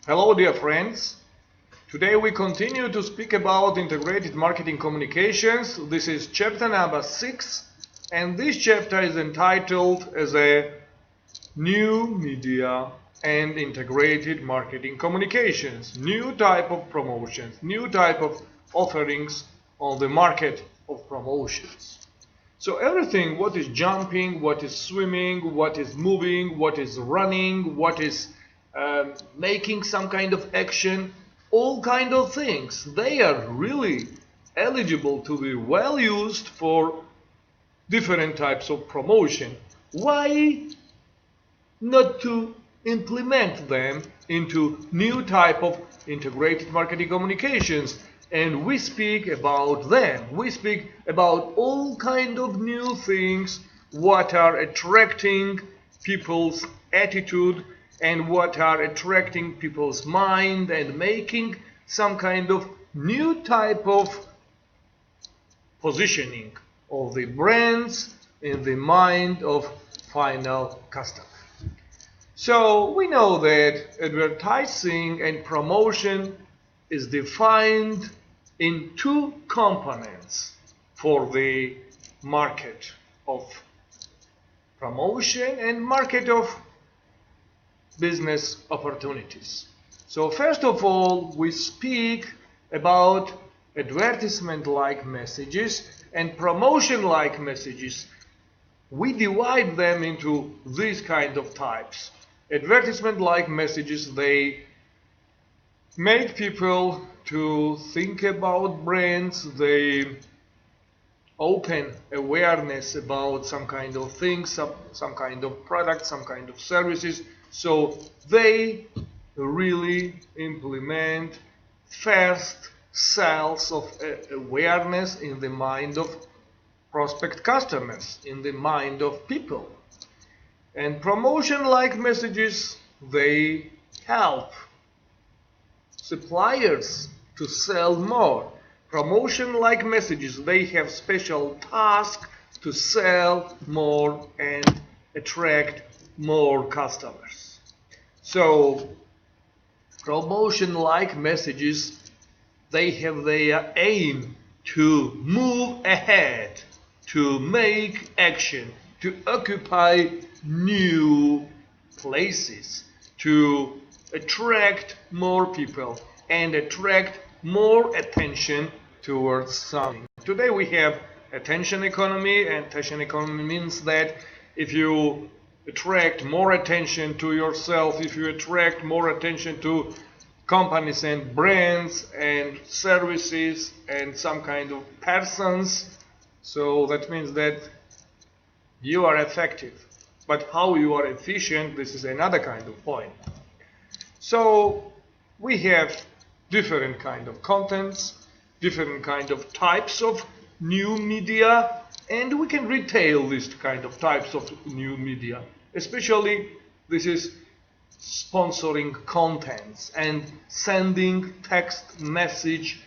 Hello dear friends. Today we continue to speak about integrated marketing communications. This is chapter number 6 and this chapter is entitled as a new media and integrated marketing communications. New type of promotions, new type of offerings on the market of promotions. So everything what is jumping, what is swimming, what is moving, what is running, what is making some kind of action, all kind of things, they are really eligible to be well used for different types of promotion. Why not to implement them into new type of integrated marketing communications? And we speak about them. We speak about all kind of new things what are attracting people's attitude and what are attracting people's mind and making some kind of new type of positioning of the brands in the mind of final customer. So we know that advertising and promotion is defined in two components for the market of promotion and market of business opportunities. So first of all, we speak about advertisement-like messages and promotion-like messages. We divide them into these kind of types. Advertisement-like messages, they make people to think about brands, they open awareness about some kind of things, some kind of product, some kind of services. So they really implement first sales of awareness in the mind of prospect customers, in the mind of people. And promotion-like messages, they help suppliers to sell more. Promotion-like messages, they have special task to sell more and attract more customers. So promotion-like messages, they have their aim to move ahead, to make action, to occupy new places, to attract more people and attract more attention towards something. Today we have attention economy, and attention economy means that if you attract more attention to yourself, if you attract more attention to companies and brands and services and some kind of persons, so that means that you are effective. But how you are efficient, this is another kind of point. So we have different kind of contents, different kind of types of new media, and we can retail these kind of types of new media. Especially this is sponsoring contents and sending text message,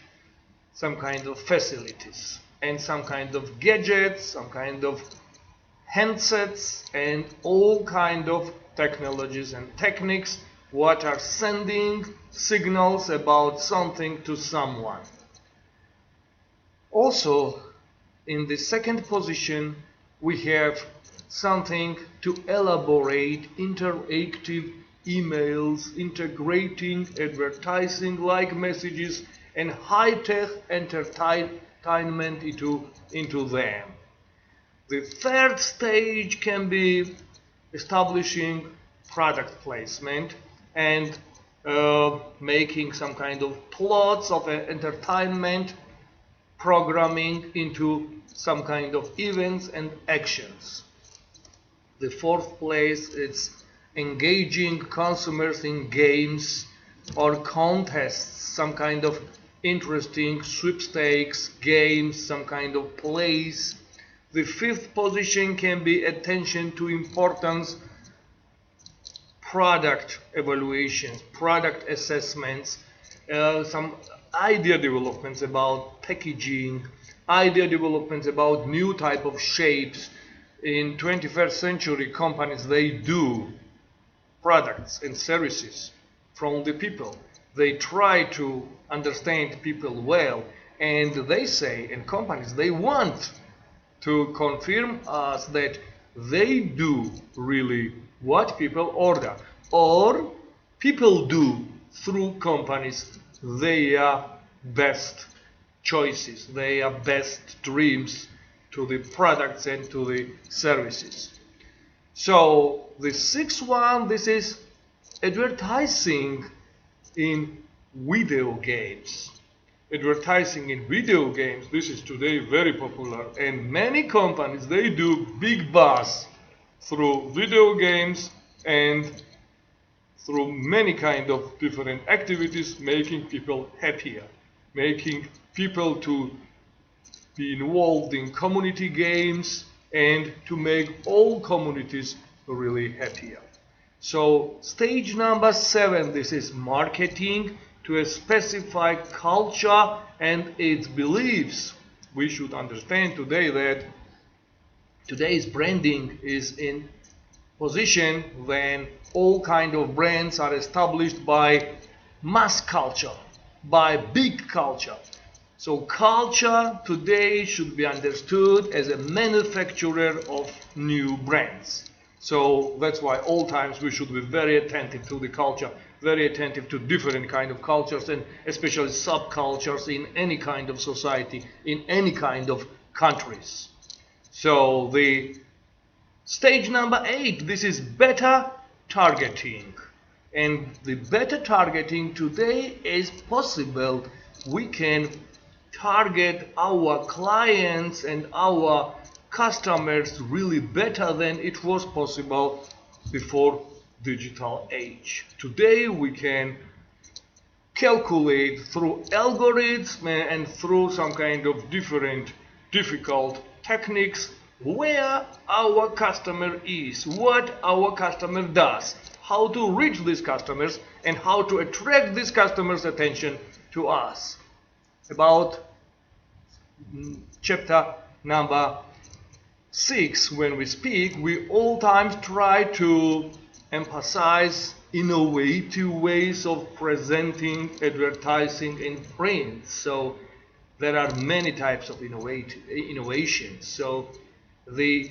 some kind of facilities and some kind of gadgets, some kind of handsets and all kind of technologies and techniques what are sending signals about something to someone. Also, in the second position, we have something to elaborate interactive emails, integrating advertising-like messages and high-tech entertainment into them. The third stage can be establishing product placement and making some kind of plots of entertainment programming into some kind of events and actions. The fourth place is engaging consumers in games or contests, some kind of interesting sweepstakes, games, some kind of plays. The fifth position can be attention to importance, product evaluations, product assessments, some idea developments about packaging, idea developments about new type of shapes. In 21st century companies, they do products and services from the people. They try to understand people well, and they say, and companies, they want to confirm us that they do really what people order, or people do through companies their best choices, their best dreams to the products and to the services. So the sixth one, this is advertising in video games. Advertising in video games, this is today very popular, and many companies, they do big buzz through video games and through many kind of different activities, making people happier, making people to be involved in community games and to make all communities really happier. So stage number 7, this is marketing to a specified culture and its beliefs. We should understand today that today's branding is in position when all kind of brands are established by mass culture, by big culture. So culture today should be understood as a manufacturer of new brands. So that's why all times we should be very attentive to the culture, very attentive to different kind of cultures, and especially subcultures in any kind of society, in any kind of countries. So the stage number 8, this is better targeting. And the better targeting today is possible. We can target our clients and our customers really better than it was possible before digital age. Today we can calculate through algorithms and through some kind of different difficult techniques where our customer is, what our customer does, how to reach these customers, and how to attract these customers' attention to us. About chapter number 6, when we speak, we all times try to emphasize innovative ways of presenting advertising in print. So there are many types of innovations. So the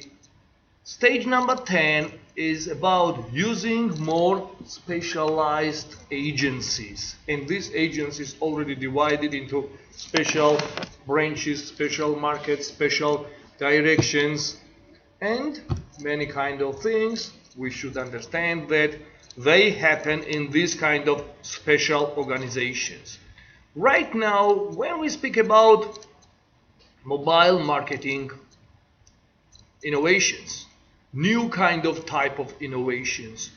stage number 10 is about using more specialized agencies, and these agencies already divided into special branches, special markets, special directions, and many kind of things. We should understand that they happen in this kind of special organizations. Right now, when we speak about mobile marketing innovations, new kind of type of innovations,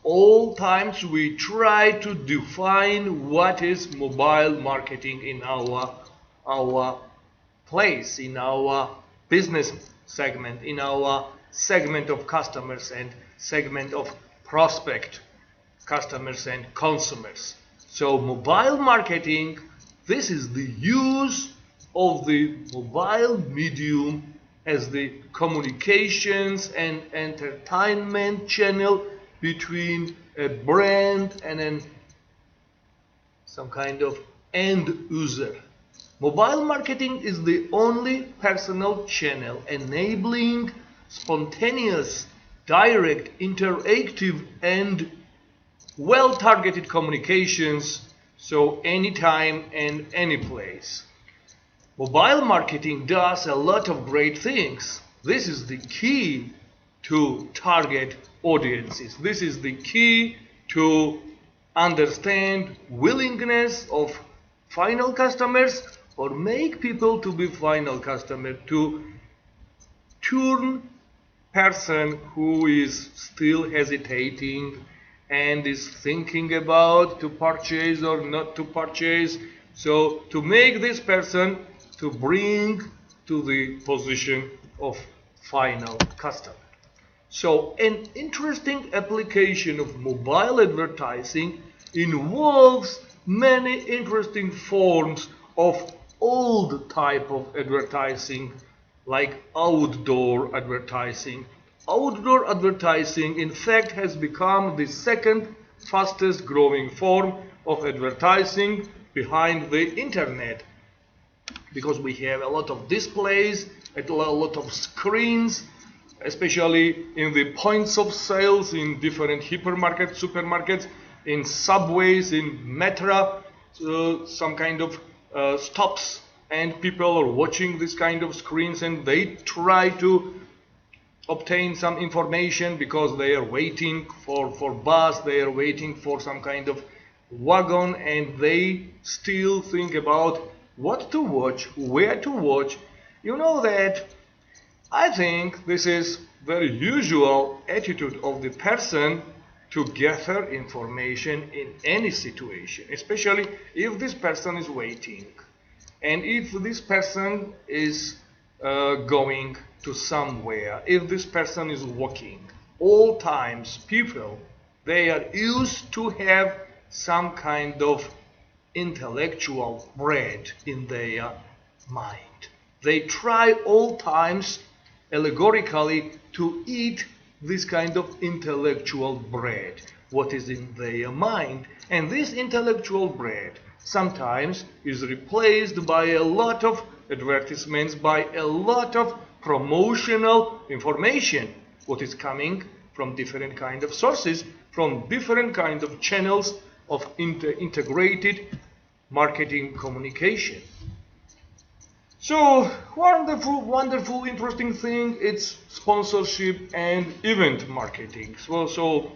all times we try to define what is mobile marketing in our place, in our business segment, in our segment of customers and segment of prospect customers and consumers. So mobile marketing, this is the use of the mobile medium as the communications and entertainment channel between a brand and some kind of end user. Mobile marketing is the only personal channel enabling spontaneous, direct, interactive, and well-targeted communications, so anytime and any place. Mobile marketing does a lot of great things. This is the key to target audiences. This is the key to understand willingness of final customers, or make people to be final customer, to turn person who is still hesitating and is thinking about to purchase or not to purchase. So to make this person to bring to the position of final customer. So an interesting application of mobile advertising involves many interesting forms of old type of advertising, like outdoor advertising. Outdoor advertising, in fact, has become the second fastest growing form of advertising behind the internet, because we have a lot of displays, a lot of screens, especially in the points of sales, in different hypermarkets, supermarkets, in subways, in metro, some kind of stops, and people are watching this kind of screens and they try to obtain some information because they are waiting for bus, they are waiting for some kind of wagon, and they still think about what to watch, where to watch. You know that I think this is very usual attitude of the person to gather information in any situation, especially if this person is waiting and if this person is going to somewhere, if this person is walking. All times people, they are used to have some kind of intellectual bread in their mind. They try all times allegorically to eat this kind of intellectual bread, what is in their mind. And this intellectual bread sometimes is replaced by a lot of advertisements, by a lot of promotional information, what is coming from different kind of sources, from different kind of channels of integrated marketing communication. So wonderful, interesting thing, it's sponsorship and event marketing. So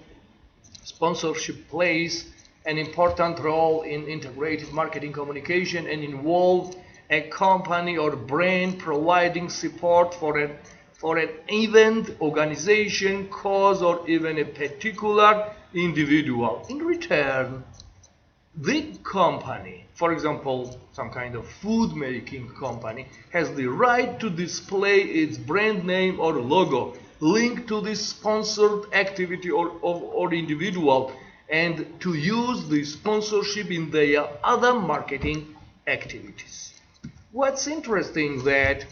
sponsorship plays an important role in integrated marketing communication and involve a company or brand providing support for an event, organization, cause, or even a particular individual. In return, the company, for example, some kind of food making company, has the right to display its brand name or logo linked to this sponsored activity or individual, and to use the sponsorship in their other marketing activities. What's interesting that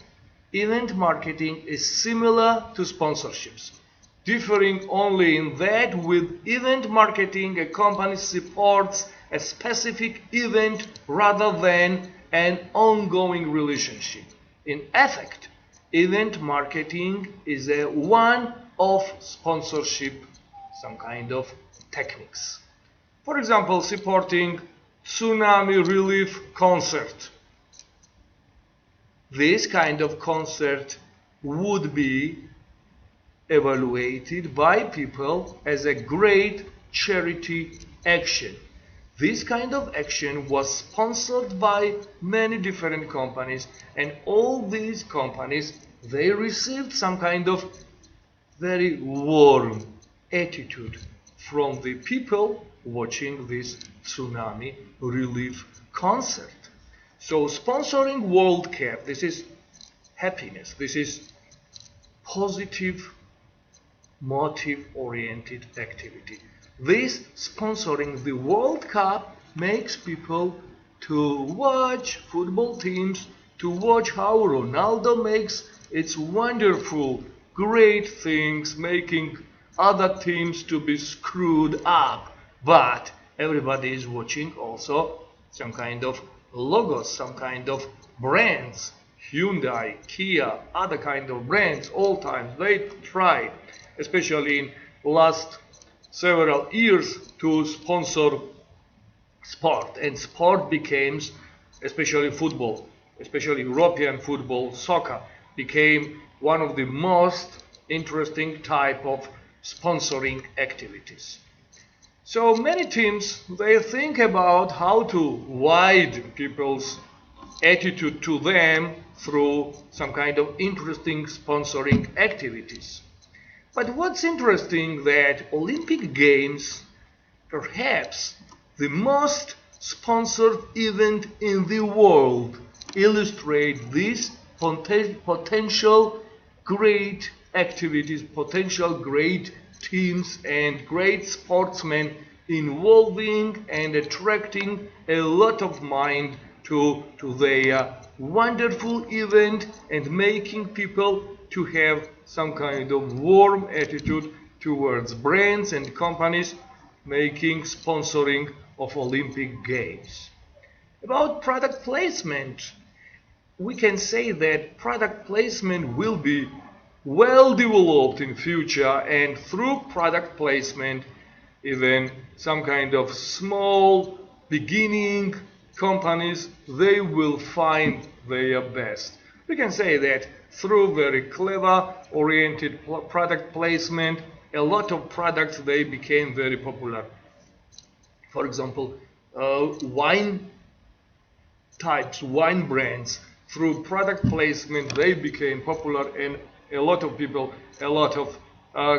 event marketing is similar to sponsorships, differing only in that with event marketing a company supports a specific event rather than an ongoing relationship. In effect, event marketing is a one-off sponsorship, some kind of techniques. For example, supporting tsunami relief concert. This kind of concert would be evaluated by people as a great charity action. This kind of action was sponsored by many different companies, and all these companies, they received some kind of very warm attitude from the people watching this tsunami relief concert. So sponsoring World Cup, this is happiness, this is positive, motive-oriented activity. This sponsoring the World Cup makes people to watch football teams, to watch how Ronaldo makes its wonderful, great things, making other teams to be screwed up. But everybody is watching also some kind of logos, some kind of brands, Hyundai, Kia, other kind of brands. All times they try, especially in last several years, to sponsor sport, and sport became, especially football, especially European football, soccer, became one of the most interesting type of sponsoring activities. So many teams, they think about how to widen people's attitude to them through some kind of interesting sponsoring activities. But what's interesting that Olympic Games, perhaps the most sponsored event in the world, illustrate these potential great activities, potential great teams and great sportsmen involving and attracting a lot of mind to their wonderful event and making people to have some kind of warm attitude towards brands and companies making sponsoring of Olympic Games. About product placement, we can say that product placement will be well developed in future, and through product placement even some kind of small beginning companies, they will find their best. We can say that through very clever oriented product placement, a lot of products, they became very popular. For example, wine types, wine brands, through product placement they became popular, and a lot of people, a lot of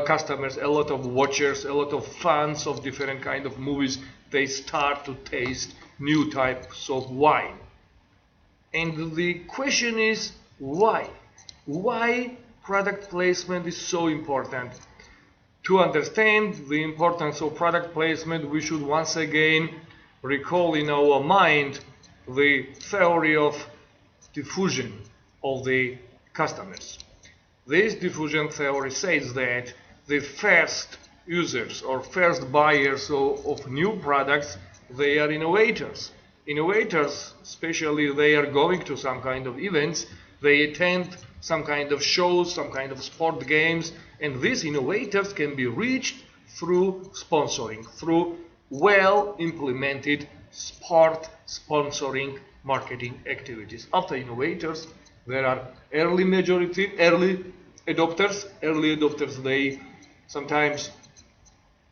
customers, a lot of watchers, a lot of fans of different kind of movies, they start to taste new types of wine. And the question is why? Why product placement is so important? To understand the importance of product placement, we should once again recall in our mind the theory of diffusion of the customers. This diffusion theory says that the first users or first buyers of new products, they are innovators. Innovators, especially, they are going to some kind of events, they attend some kind of shows, some kind of sport games, and these innovators can be reached through sponsoring, through well implemented sport sponsoring marketing activities. After innovators, there are early adopters. Early adopters, they sometimes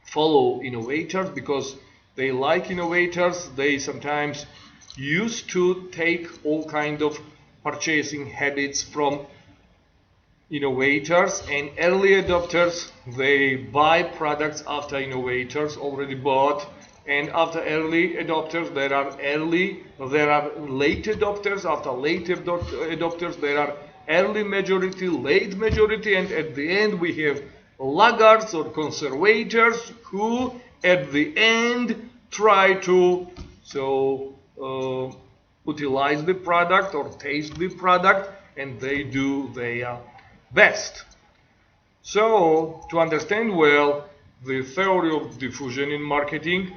follow innovators because they like innovators. They sometimes used to take all kind of purchasing habits from innovators, and early adopters, they buy products after innovators already bought. And after early adopters, there are late adopters. After late adopters, there are early majority, late majority, and at the end we have laggards or conservators who at the end try to utilize the product or taste the product, and they do their best. So to understand well the theory of diffusion in marketing,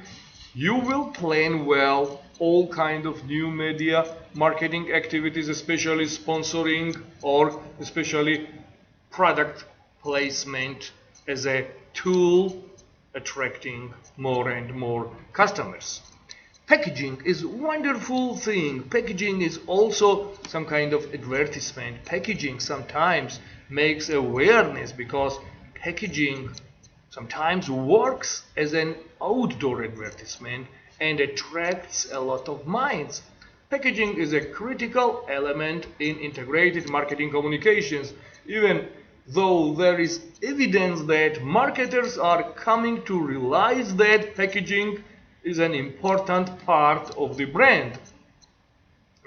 you will plan well all kind of new media marketing activities, especially sponsoring or especially product placement as a tool attracting more and more customers. Packaging is a wonderful thing. Packaging is also some kind of advertisement. Packaging sometimes makes awareness because packaging sometimes works as an outdoor advertisement and attracts a lot of minds. Packaging is a critical element in integrated marketing communications, even though there is evidence that marketers are coming to realize that packaging is an important part of the brand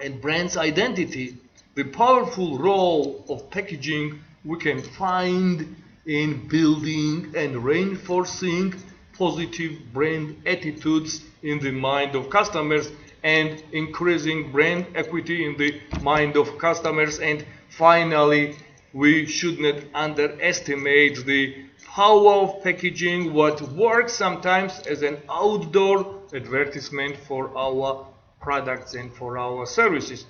and brand's identity. The powerful role of packaging we can find in building and reinforcing positive brand attitudes in the mind of customers and increasing brand equity in the mind of customers. And finally, we should not underestimate the power of packaging, what works sometimes as an outdoor advertisement for our products and for our services.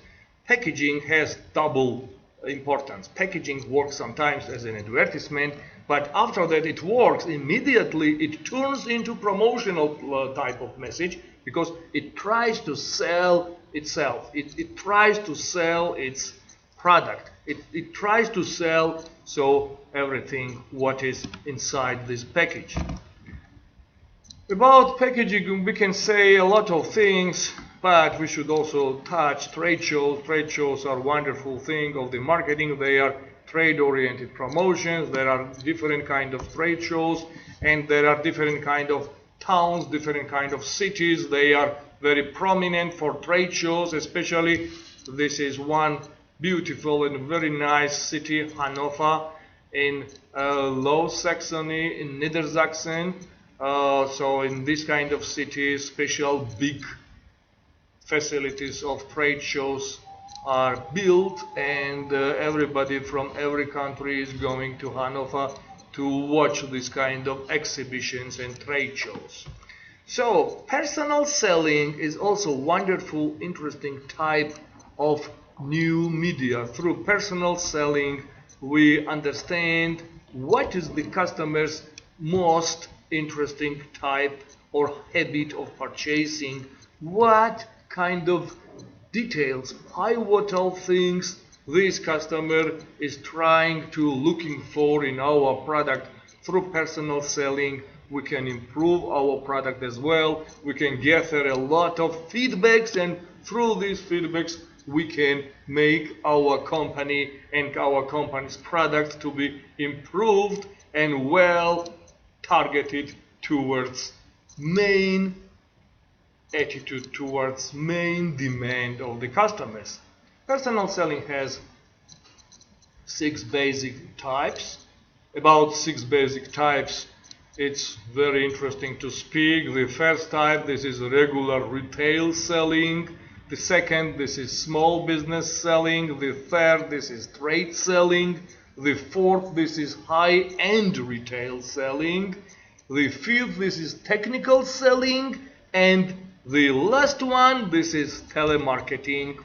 Packaging has double importance. Packaging works sometimes as an advertisement, but after that it works immediately, it turns into promotional type of message because it tries to sell itself. It tries to sell its product. It tries to sell everything what is inside this package. About packaging we can say a lot of things, but we should also touch trade shows. Trade shows are a wonderful thing of the marketing. They are trade-oriented promotions. There are different kind of trade shows, and there are different kind of towns, different kind of cities. They are very prominent for trade shows, especially this is one beautiful and very nice city, Hanover, in Low Saxony, in Niedersachsen. So in this kind of city, special big facilities of trade shows are built, and everybody from every country is going to Hanover to watch this kind of exhibitions and trade shows. So personal selling is also wonderful, interesting type of new media. Through personal selling, we understand what is the customer's most interesting type or habit of purchasing, what kind of details, pivotal things this customer is trying to looking for in our product. Through personal selling, we can improve our product as well. We can gather a lot of feedbacks, and through these feedbacks we can make our company and our company's product to be improved and well targeted towards main attitude, towards main demand of the customers. Personal selling has 6 basic types. About 6 basic types, it's very interesting to speak. The first type, this is regular retail selling. The second, this is small business selling. The third, this is trade selling. The fourth, this is high-end retail selling. The fifth, this is technical selling. And the last one, this is telemarketing.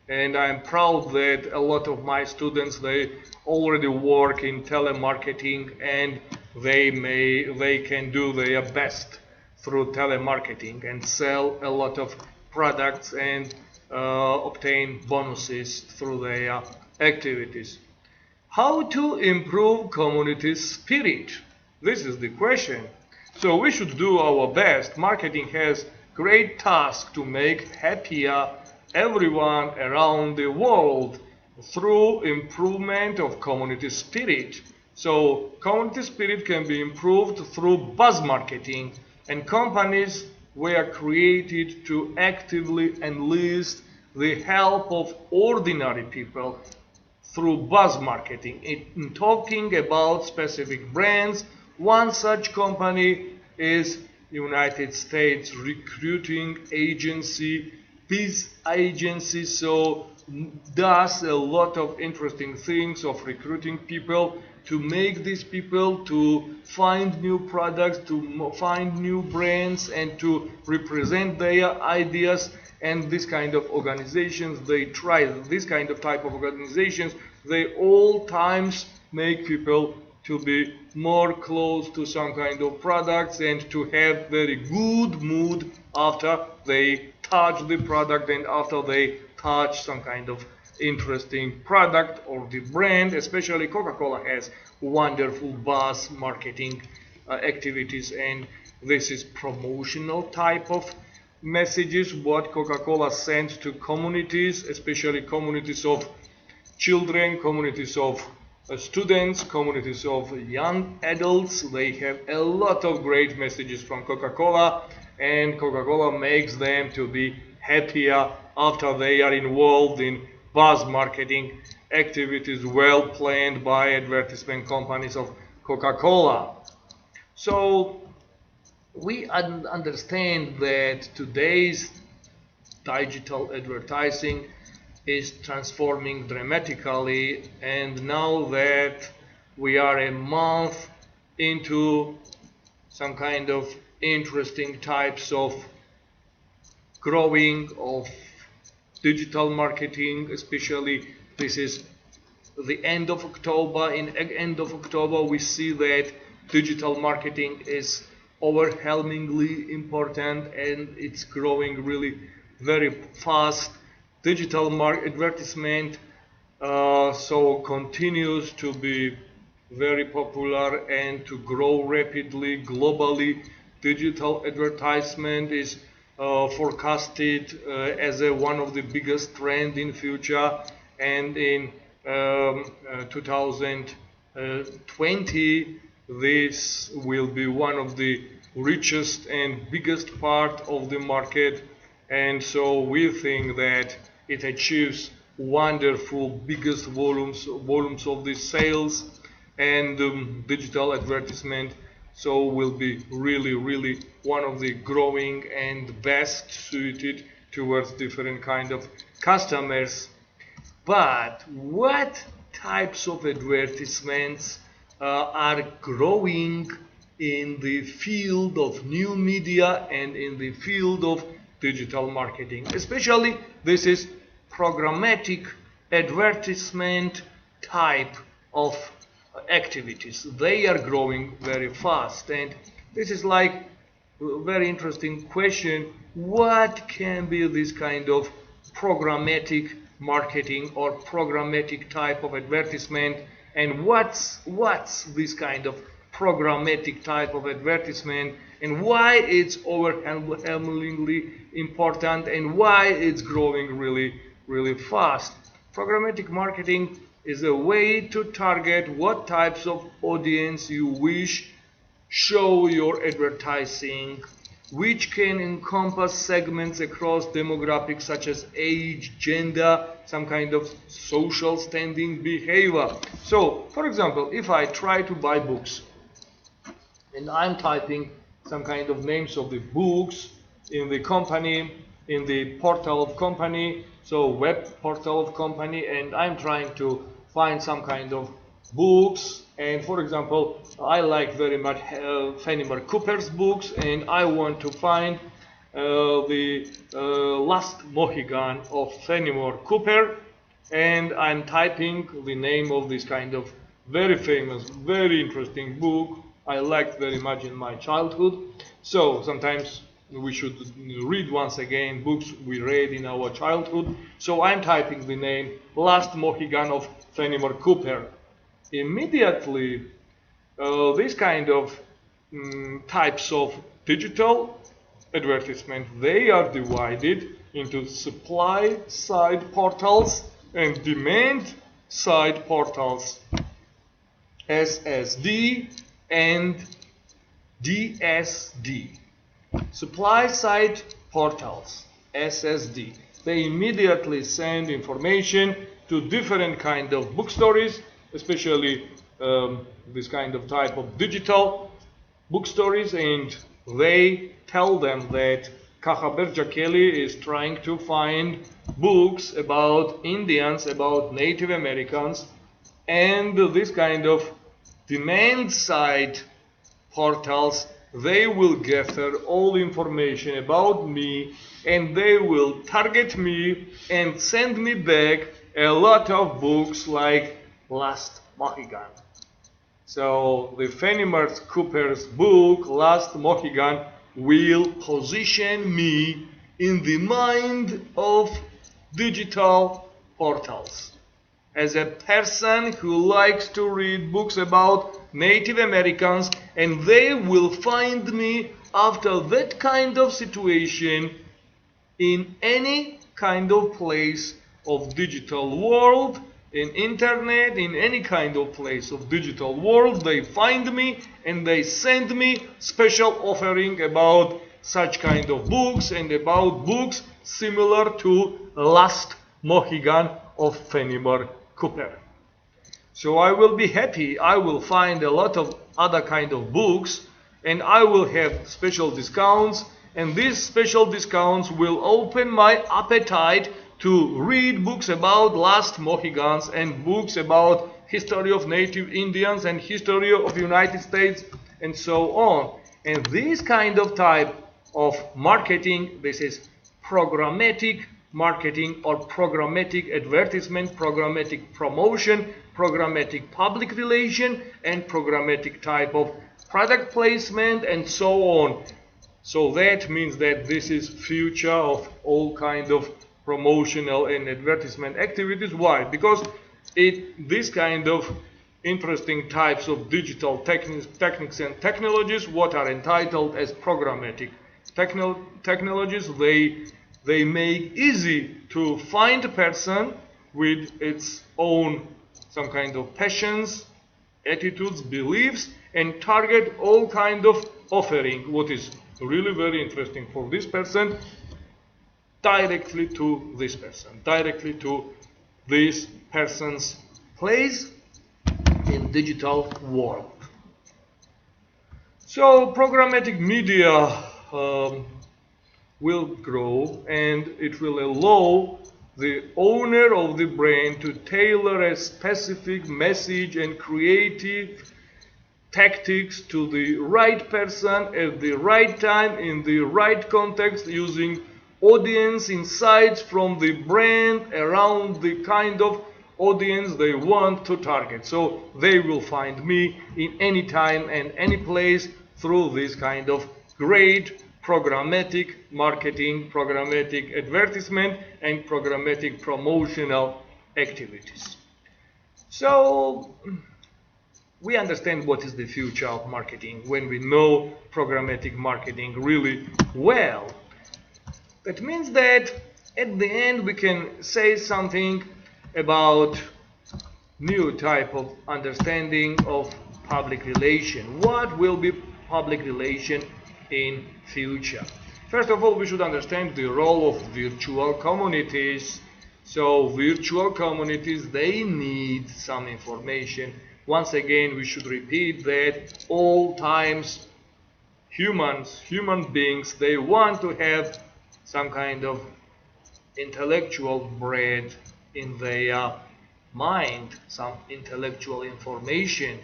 And I'm proud that a lot of my students, they already work in telemarketing, and they can do their best through telemarketing and sell a lot of products and obtain bonuses through their activities. How to improve community spirit? This is the question. So we should do our best. Marketing has great task to make happier everyone around the world through improvement of community spirit. So community spirit can be improved through buzz marketing, and companies were created to actively enlist the help of ordinary people through buzz marketing. In talking about specific brands, one such company is United States recruiting agency, Peace Agency, so does a lot of interesting things of recruiting people to make these people to find new products, to find new brands, and to represent their ideas. And this kind of organizations, they try, this kind of type of organizations, they all times make people to be more close to some kind of products and to have very good mood after they touch the product and after they touch some kind of interesting product or the brand. Especially Coca-Cola has wonderful buzz marketing activities, and this is promotional type of messages what Coca-Cola sends to communities, especially communities of children, communities of students, communities of young adults. They have a lot of great messages from Coca-Cola, and Coca-Cola makes them to be happier after they are involved in buzz marketing activities well planned by advertisement companies of Coca-Cola. So we understand that today's digital advertising is transforming dramatically, and now that we are a month into some kind of interesting types of growing of digital marketing, especially this is the end of October. In end of October we see that digital marketing is overwhelmingly important and it's growing really very fast. Digital advertisement so continues to be very popular and to grow rapidly globally. Digital advertisement is forecasted as one of the biggest trends in future, and in 2020 this will be one of the richest and biggest part of the market. And so we think that it achieves wonderful biggest volumes of the sales, and digital advertisement so will be really one of the growing and best suited towards different kind of customers. But what types of advertisements are growing in the field of new media and in the field of digital marketing. Especially this is programmatic advertisement type of activities. They are growing very fast, and this is like a very interesting question. What can be this kind of programmatic marketing or programmatic type of advertisement, and what's this kind of programmatic type of advertisement, and why it's overwhelmingly important, and why it's growing really fast. Programmatic marketing is a way to target what types of audience you wish show your advertising, which can encompass segments across demographics such as age, gender, some kind of social standing, behavior. So, for example, if I try to buy books and I'm typing some kind of names of the books in the company, in the portal of company, so web portal of company, and I'm trying to find some kind of books, and for example I like very much Fenimore Cooper's books, and I want to find the Last Mohican of Fenimore Cooper, and I'm typing the name of this kind of very famous, very interesting book I liked very much in my childhood. So sometimes we should read once again books we read in our childhood. So I'm typing the name Last Mohican of Fenimore Cooper. Immediately, this kind of types of digital advertisement, they are divided into supply side portals and demand side portals, SSD and DSD. Supply side portals, SSD, they immediately send information to different kind of bookstores, especially this kind of type of digital bookstores, and they tell them that Kakhaber Djakeli is trying to find books about Indians, about Native Americans, and this kind of demand side portals, they will gather all information about me, and they will target me and send me back a lot of books like Last Mohican. So the Fenimore Cooper's book Last Mohican will position me in the mind of digital portals as a person who likes to read books about Native Americans, and they will find me after that kind of situation in any kind of place of digital world, in internet, in any kind of place of digital world. They find me and they send me special offering about such kind of books and about books similar to Last Mohican of Fenimore Cooper. So I will be happy. I will find a lot of other kind of books, and I will have special discounts, and these special discounts will open my appetite to read books about Last Mohicans and books about history of native Indians and history of United States and so on. And this kind of type of marketing, this is programmatic marketing or programmatic advertisement, programmatic promotion, programmatic public relation, and programmatic type of product placement and so on. So that means that this is future of all kind of promotional and advertisement activities. Why? Because this kind of interesting types of digital techniques and technologies, what are entitled as programmatic technologies, they make easy to find a person with its own some kind of passions, attitudes, beliefs, and target all kind of offering what is really very interesting for this person directly to this person, directly to this person's place in digital world. So programmatic media will grow, and it will allow the owner of the brand to tailor a specific message and creative tactics to the right person at the right time in the right context, using audience insights from the brand around the kind of audience they want to target. So they will find me in any time and any place through this kind of great programmatic marketing, programmatic advertisement, and programmatic promotional activities. So we understand what is the future of marketing when we know programmatic marketing really well. That means that at the end we can say something about new type of understanding of public relation. What will be public relation in future? First of all, we should understand the role of virtual communities. So virtual communities, they need some information. Once again, we should repeat that all times human beings, they want to have some kind of intellectual bread in their mind, some intellectual information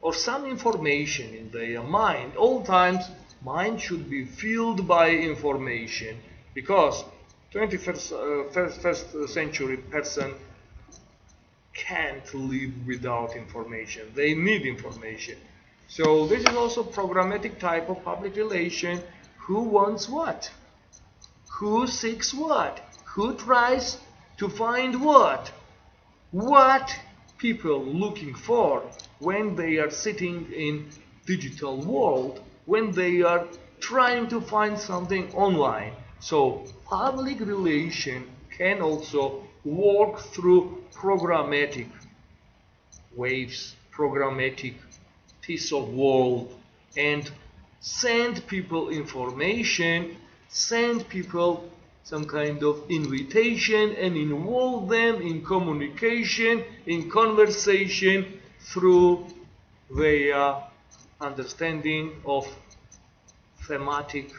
or some information in their mind. All times mind should be filled by information, because 21st century person can't live without information. They need information. So this is also programmatic type of public relation. Who wants what? Who seeks what? Who tries to find what? What people looking for when they are sitting in digital world, when they are trying to find something online. So public relation can also work through programmatic waves, programmatic piece of world, and send people information, send people some kind of invitation, and involve them in communication, in conversation through their understanding of thematic,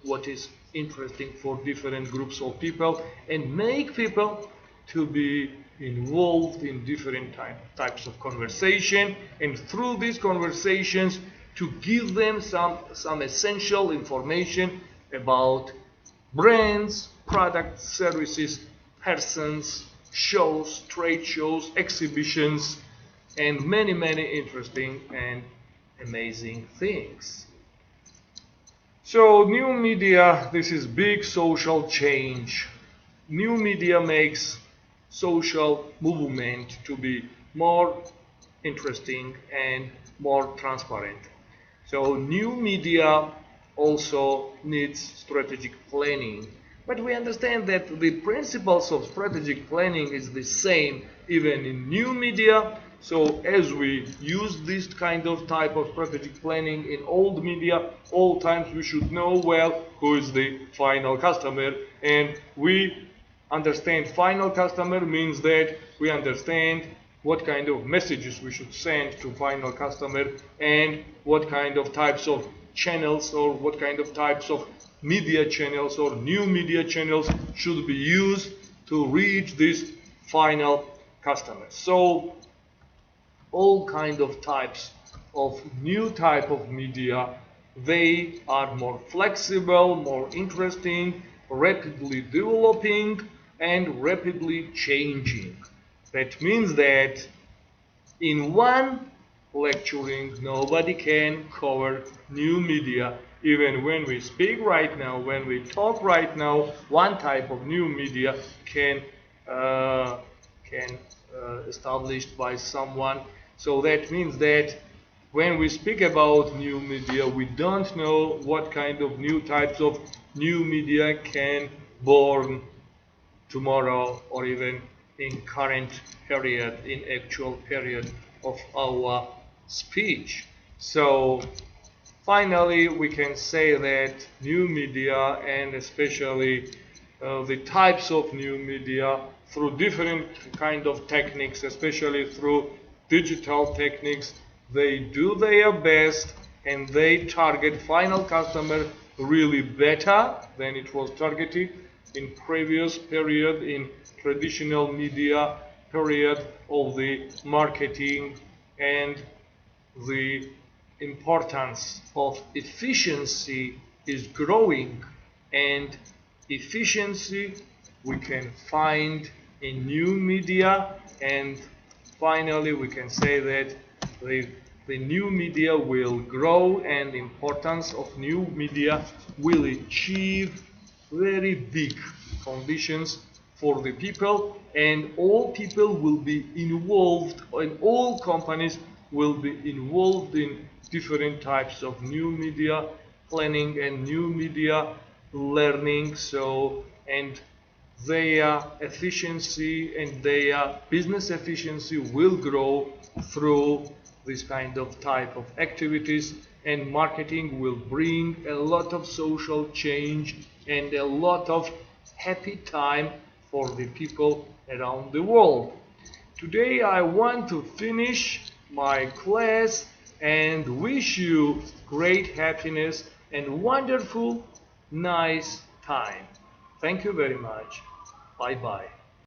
what is interesting for different groups of people, and make people to be involved in different types of conversation, and through these conversations to give them some essential information about brands, products, services, persons, shows, trade shows, exhibitions, and many interesting and amazing things. So new media, this is big social change. New media makes social movement to be more interesting and more transparent. So new media also needs strategic planning. But we understand that the principles of strategic planning is the same even in new media. So as we use this kind of type of strategic planning in old media, all times we should know well who is the final customer, and we understand final customer means that we understand what kind of messages we should send to final customer, and what kind of types of channels or what kind of types of media channels or new media channels should be used to reach this final customer. So all kind of types of new type of media, they are more flexible, more interesting, rapidly developing, and rapidly changing. That means that in one lecturing nobody can cover new media. Even when we speak right now, when we talk right now, one type of new media can established by someone. So that means that when we speak about new media, we don't know what kind of new types of new media can born tomorrow, or even in current period, in actual period of our speech. So finally, we can say that new media, and especially the types of new media, through different kind of techniques, especially through digital techniques, they do their best and they target final customer really better than it was targeted in previous period, in traditional media period of the marketing and the importance of efficiency is growing, and efficiency we can find in new media, and finally we can say that the new media will grow and the importance of new media will achieve very big conditions for the people, and all people will be involved, and all companies will be involved in different types of new media planning and new media learning. So, and their efficiency and their business efficiency will grow through this kind of type of activities, and marketing will bring a lot of social change and a lot of happy time for the people around the world. Today I want to finish my class and wish you great happiness and wonderful, nice time. Thank you very much. Bye bye.